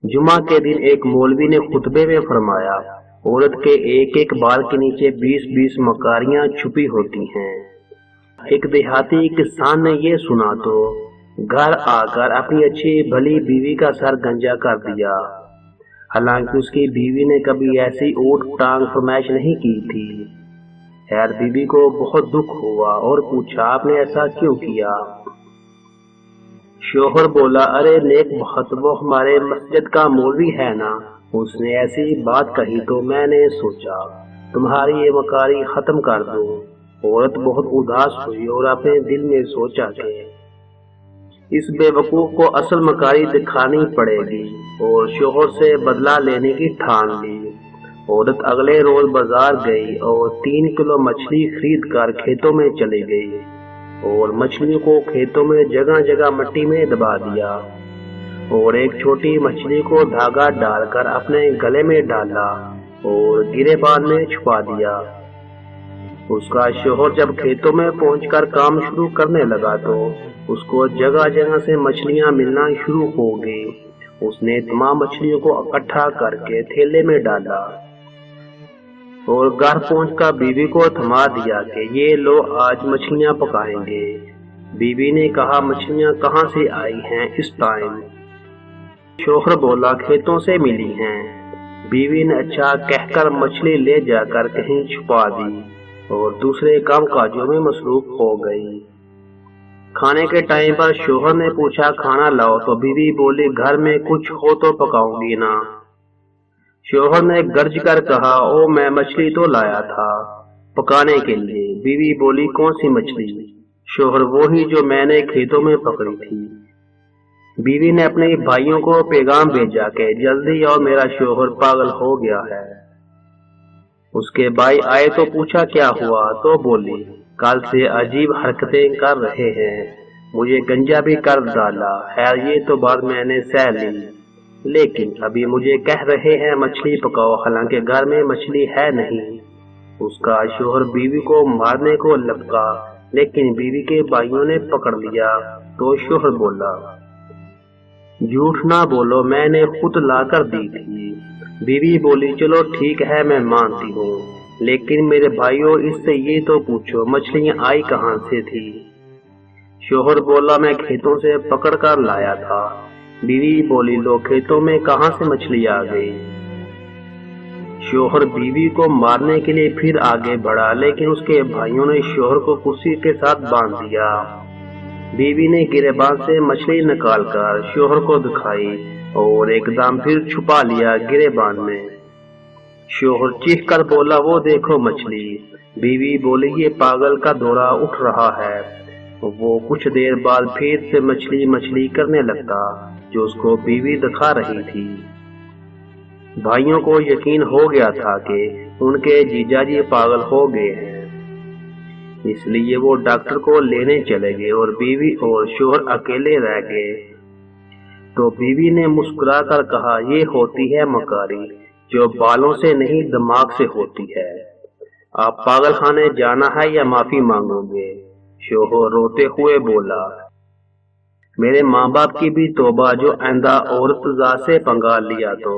जुमा के दिन एक मौलवी ने खुतबे में फरमाया, औरत के एक एक बाल के नीचे 20-20 मकारियां छुपी होती हैं। एक देहाती किसान ने ये सुना तो घर आकर अपनी अच्छी भली बीवी का सर गंजा कर दिया। हालांकि उसकी बीवी ने कभी ऐसी ऊट टांग फरमाइश नहीं की थी। खैर बीवी को बहुत दुख हुआ और पूछा, आपने ऐसा क्यों किया? शोहर बोला, अरे नेक बहुत, वो हमारे मस्जिद का मौलवी है ना, उसने ऐसी बात कही तो मैंने सोचा तुम्हारी ये मकारी खत्म कर दूं। औरत बहुत उदास हुई और अपने दिल में सोचा कि इस बेवकूफ को असल मकारी दिखानी पड़ेगी, और शोहर से बदला लेने की ठान ली। औरत अगले रोज बाजार गई और 3 किलो मछली खरीद कर खेतों में चली गई और मछलियों को खेतों में जगह जगह मिट्टी में दबा दिया और एक छोटी मछली को धागा डालकर अपने गले में डाला और गिरेबान में छुपा दिया। उसका शोहर जब खेतों में पहुंचकर काम शुरू करने लगा तो उसको जगह जगह से मछलियां मिलना शुरू हो गई। उसने तमाम मछलियों को इकट्ठा करके थैले में डाला और घर पहुंचकर बीवी को थमा दिया कि ये लो आज मछलियां पकाएंगे। बीवी ने कहा, मछलियां कहाँ से आई हैं इस टाइम? शोहर बोला, खेतों से मिली हैं। बीवी ने अच्छा कहकर मछली ले जाकर कहीं छुपा दी और दूसरे काम काजों में मसरूफ हो गई। खाने के टाइम पर शोहर ने पूछा, खाना लाओ, तो बीवी बोली, घर में कुछ हो तो पकाऊंगी ना। शोहर ने गर्ज कर कहा, ओ मैं मछली तो लाया था पकाने के लिए। बीवी बोली, कौन सी मछली? शोहर, वो ही जो मैंने खेतों में पकड़ी थी। बीवी ने अपने भाइयों को पैगाम भेजा कि जल्दी आओ, मेरा शोहर पागल हो गया है। उसके भाई आए तो पूछा क्या हुआ, तो बोली, कल से अजीब हरकतें कर रहे हैं, मुझे गंजा भी कर डाला। खैर ये तो बात मैंने सह ली, लेकिन अभी मुझे कह रहे हैं मछली पकाओ, हालांकि घर में मछली है नहीं। उसका शोहर बीवी को मारने को लपका, लेकिन बीवी के भाइयों ने पकड़ लिया। तो शोहर बोला, झूठ ना बोलो, मैंने खुद ला कर दी थी। बीवी बोली, चलो ठीक है, मैं मानती हूँ, लेकिन मेरे भाइयों इससे ये तो पूछो मछलियाँ आई कहाँ से थी? शोहर बोला, मैं खेतों से पकड़ कर लाया था। बीवी बोली, लो खेतों में कहाँ से मछली आ गई? शोहर बीवी को मारने के लिए फिर आगे बढ़ा, लेकिन उसके भाइयों ने शोहर को कुर्सी के साथ बांध दिया। बीवी ने गिरेबान से मछली निकालकर शोहर को दिखाई और एकदम फिर छुपा लिया गिरेबान में। शोहर चीख कर बोला, वो देखो मछली। बीवी बोली, ये पागल का दौरा उठ रहा है। वो कुछ देर बाद फिर से मछली मछली करने लगता, जो उसको बीवी दिखा रही थी। भाइयों को यकीन हो गया था कि उनके जीजाजी पागल हो गए हैं, इसलिए वो डॉक्टर को लेने चले गए और बीवी और शोहर अकेले रह गए। तो बीवी ने मुस्कुरा कर कहा, ये होती है मकारी, जो बालों से नहीं दिमाग से होती है। आप पागल खाने जाना है या माफी मांगोगे? शोहर रोते हुए बोला, मेरे माँ बाप की भी तौबा, जो आइंदा औरत से पंगा लिया तो